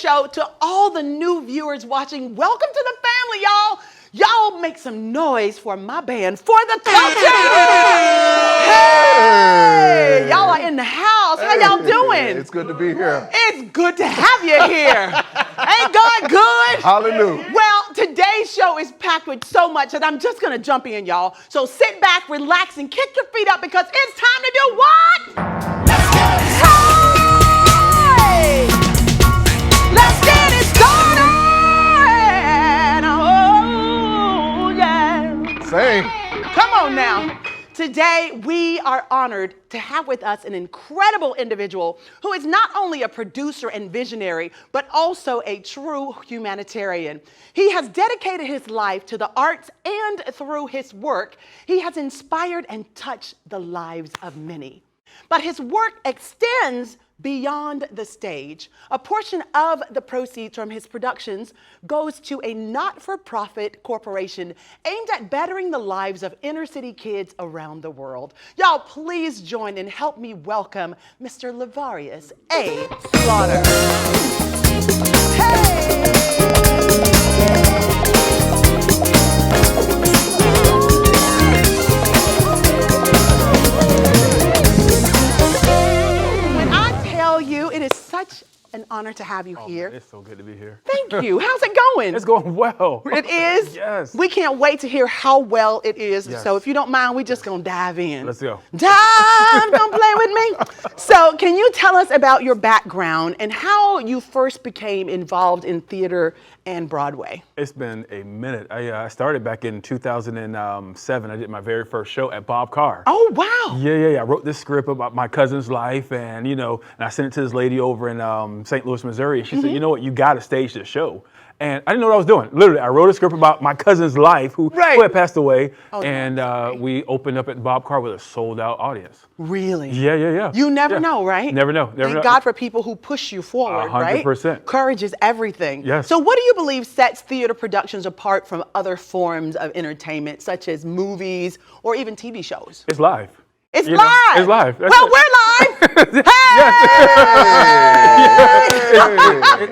Show. To all the new viewers watching, welcome to the family, y'all. Y'all make some noise for my band, For the Culture. Hey, y'all are in the house. How y'all doing? It's good to be here. It's good to have you here. Ain't God good? Hallelujah. Well, today's show is packed with so much that I'm just going to jump in, y'all. So sit back, relax, and kick your feet up because it's time to do what? Let's get it started. Hey! Let's get it started. Oh, yeah. Sing. Come on now. Today, we are honored to have with us an incredible individual who is not only a producer and visionary, but also a true humanitarian. He has dedicated his life to the arts, and through his work, he has inspired and touched the lives of many. But his work extends beyond the stage. A portion of the proceeds from his productions goes to a not-for-profit corporation aimed at bettering the lives of inner-city kids around the world. Y'all, please join and help me welcome Mr. Lavarious Slaughter. Hey! It is such an honor to have you here. It's so good to be here. Thank you. How's it going? It's going well. It is? Yes. We can't wait to hear how well it is. Yes. So if you don't mind, we're just going to dive in. Let's go. Dive, don't play with me. So can you tell us about your background and how you first became involved in theater and Broadway? It's been a minute. I started back in 2007. I did my very first show at Bob Carr. Oh, wow. Yeah. I wrote this script about my cousin's life, and and I sent it to this lady over in St. Louis, Missouri. And she said, you know what, you got to stage this show. And I didn't know what I was doing. Literally, I wrote a script about my cousin's life who had passed away. Oh, and we opened up at Bob Carr with a sold-out audience. Really? Yeah. You never know, right? Never know. Thank God for people who push you forward, 100%. right? Courage is everything. Yes. So what do you believe sets theater productions apart from other forms of entertainment, such as movies or even TV shows? It's live. It's live. It's live. We're live. Hey!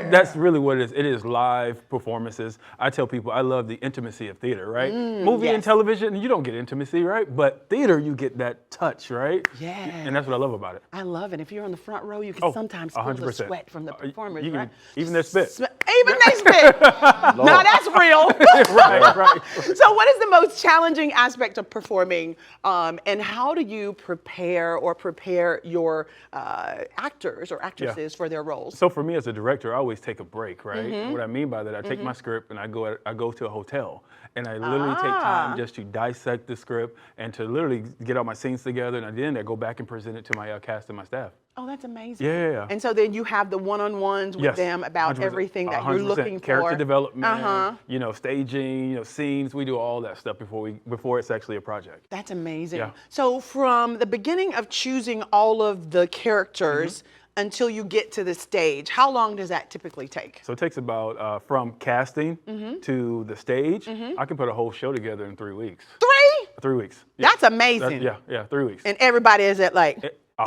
That's really what it is. It is live performances. I tell people I love the intimacy of theater, right? Movie and television, you don't get intimacy, right? But theater, you get that touch, right? Yeah. And that's what I love about it. I love it. If you're on the front row, you can sometimes feel 100%. the sweat from the performers, You can, right? even their spit. Even they spit. Now that's real. Right. So what is the most challenging aspect of performing, and how do you prepare your actors or actresses for their roles? So for me as a director, I always take a break, right? What I mean by that, I take my script and I go to a hotel and I literally take time just to dissect the script and to literally get all my scenes together, and at the end I go back and present it to my cast and my staff. Oh, that's amazing. Yeah. And so then you have the one-on-ones with them about 100%. everything that you're looking for. Character development, staging, scenes. We do all that stuff before it's actually a project. That's amazing. Yeah. So from the beginning of choosing all of the characters until you get to the stage, how long does that typically take? So it takes about, from casting to the stage, I can put a whole show together in 3 weeks. 3 weeks. Yeah. That's amazing. 3 weeks. And everybody is at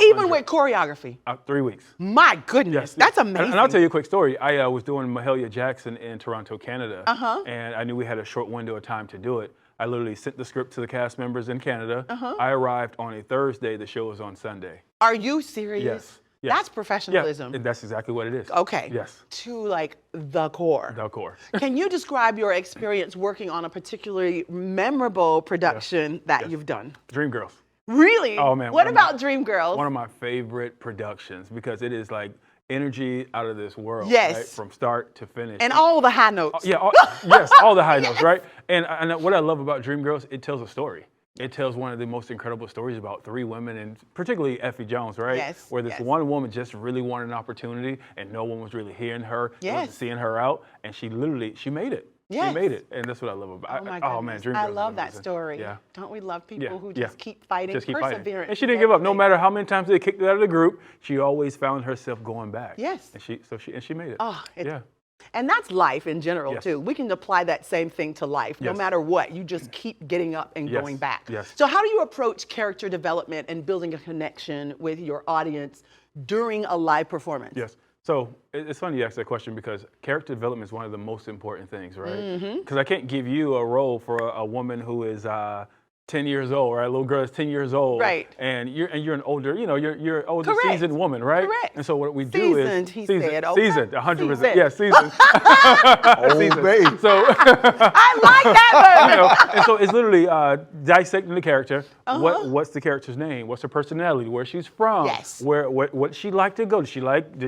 even with choreography. 3 weeks. My goodness, that's amazing. And I'll tell you a quick story. I was doing Mahalia Jackson in Toronto, Canada, and I knew we had a short window of time to do it. I literally sent the script to the cast members in Canada. I arrived on a Thursday. The show was on Sunday. Are you serious? Yes. That's professionalism. Yeah, that's exactly what it is. Okay. Yes. To the core. The core. Can you describe your experience working on a particularly memorable production that you've done? Dreamgirls. Really? Oh man. What about Dreamgirls? One of my favorite productions because it is like energy out of this world. Yes. Right? From start to finish. And all the high notes. Yeah. Yes, all the high notes, right? And what I love about Dreamgirls, it tells a story. It tells one of the most incredible stories about 3 women, and particularly Effie Jones, right? Yes. Where this one woman just really wanted an opportunity, and no one was really hearing her, wasn't seeing her out, and she made it. Yes. She made it, and that's what I love about it. Oh man, Dreamgirls. I love that story. Yeah. Don't we love people who just keep fighting, just keep perseverance? fighting. And she didn't give up. No matter how many times they kicked her out of the group, she always found herself going back. Yes. And she made it. Oh, yeah. And that's life in general, too. We can apply that same thing to life. No matter what, you just keep getting up and going back. Yes. So how do you approach character development and building a connection with your audience during a live performance? Yes. So it's funny you ask that question because character development is one of the most important things, right? Because I can't give you a role for a woman who is 10 years old, right? A little girl is 10 years old, right? And you're an older, you're an older Correct. seasoned woman, right? Correct. And so what we do seasoned, is he said, okay. seasoned, 100%, seasoned. yeah, seasoned. Old babe. So I like that and so it's literally dissecting the character. Uh-huh. What's the character's name? What's her personality? Where she's from? Yes. What she like to go? Does she like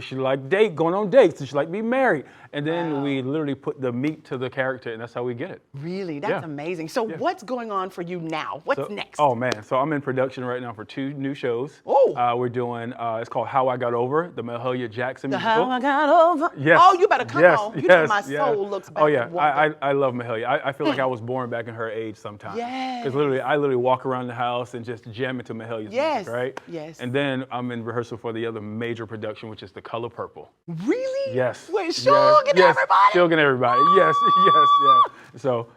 going on dates? Does she like to be married? And then we literally put the meat to the character, and that's how we get it. Really? That's amazing. So what's going on for you now? What's next? Oh man, so I'm in production right now for 2 new shows. Oh. We're doing, it's called How I Got Over, the Mahalia Jackson The musical. How I Got Over. Yes. Oh, you better come on. You know my yes. soul looks back. Oh yeah, and wonder. I love Mahalia. I feel like I was born back in her age sometimes. Yes. Because I literally walk around the house and just jam into Mahalia's music, right? Yes. And then I'm in rehearsal for the other major production, which is The Color Purple. Really? Yes. Wait, Shug and everybody? Shug and everybody. Yes. So.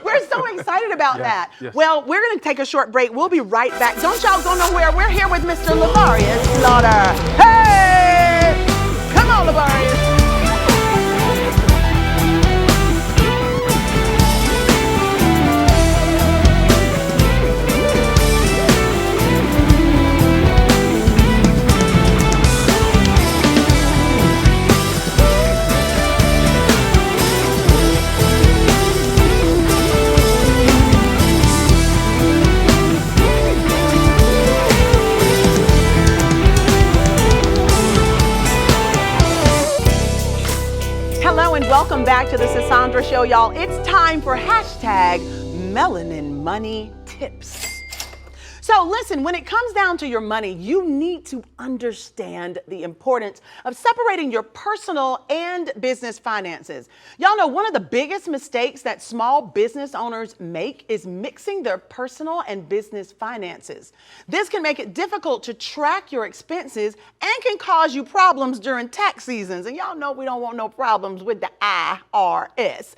We're so excited about that. Yes. Well, we're going to take a short break. We'll be right back. Don't y'all go nowhere. We're here with Mr. Lavarious Slaughter. Hey! Come on, Lavarious. Hello and welcome back to the Sisaundra Show, y'all. It's time for hashtag Melanin Money Tips. So listen, when it comes down to your money, you need to understand the importance of separating your personal and business finances. Y'all know one of the biggest mistakes that small business owners make is mixing their personal and business finances. This can make it difficult to track your expenses and can cause you problems during tax seasons. And y'all know we don't want no problems with the IRS.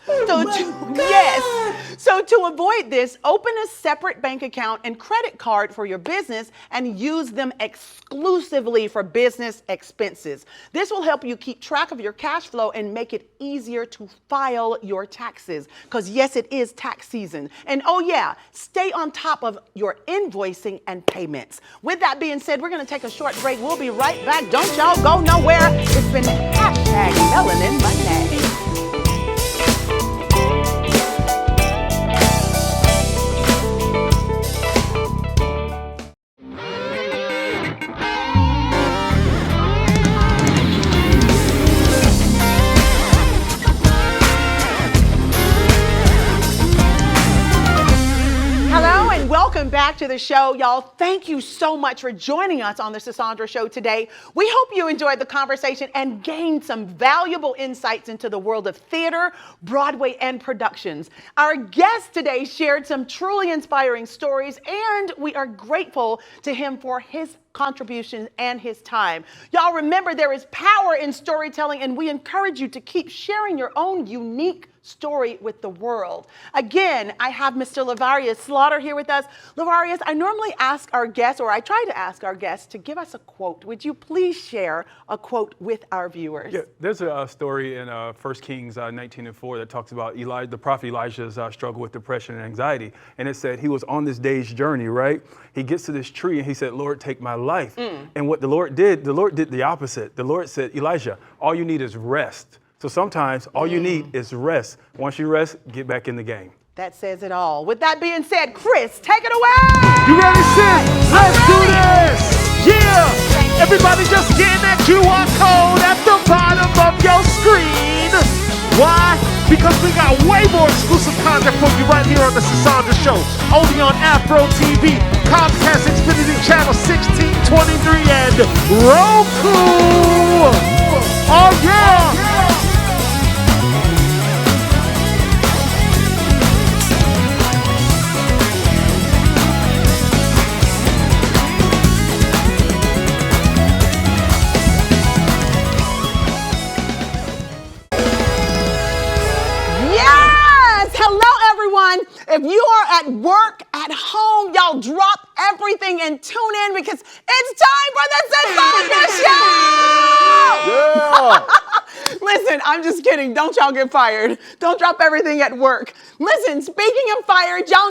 So to avoid this, open a separate bank account and credit card for your business and use them exclusively for business expenses. This will help you keep track of your cash flow and make it easier to file your taxes. Because yes, it is tax season. And oh yeah, stay on top of your invoicing and payments. With that being said, we're going to take a short break. We'll be right back. Don't y'all go nowhere. It's been hashtag Melanin Monday. Welcome back to the show, y'all. Thank you so much for joining us on the Sisaundra Show today. We hope you enjoyed the conversation and gained some valuable insights into the world of theater, Broadway, and productions. Our guest today shared some truly inspiring stories, and we are grateful to him for his contributions and his time. Y'all remember there is power in storytelling, and we encourage you to keep sharing your own unique story with the world. Again, I have Mr. Lavarious Slaughter here with us. Lavarious, I normally ask our guests, or I try to ask our guests, to give us a quote. Would you please share a quote with our viewers? Yeah, there's a story in 1 Kings 19:4 that talks about the prophet Elijah's struggle with depression and anxiety. And it said he was on this day's journey, right? He gets to this tree and he said, Lord, take my life. And what the Lord did the opposite. The Lord said, Elijah, all you need is rest. So sometimes all you need is rest. Once you rest, get back in the game. That says it all. With that being said, Chris, take it away. You ready, sis? Let's do this. Yeah. Everybody just scan that QR code at the bottom of your screen. Why? Because we got way more exclusive content for you right here on the Sisaundra Show. Only on Afro TV, Comcast Xfinity Channel 1623, and Roku. Oh yeah. If you are at work, at home, y'all drop everything and tune in because it's time for the Sisaundra Show! I'm just kidding. Don't y'all get fired. Don't drop everything at work. Listen, speaking of fire, y'all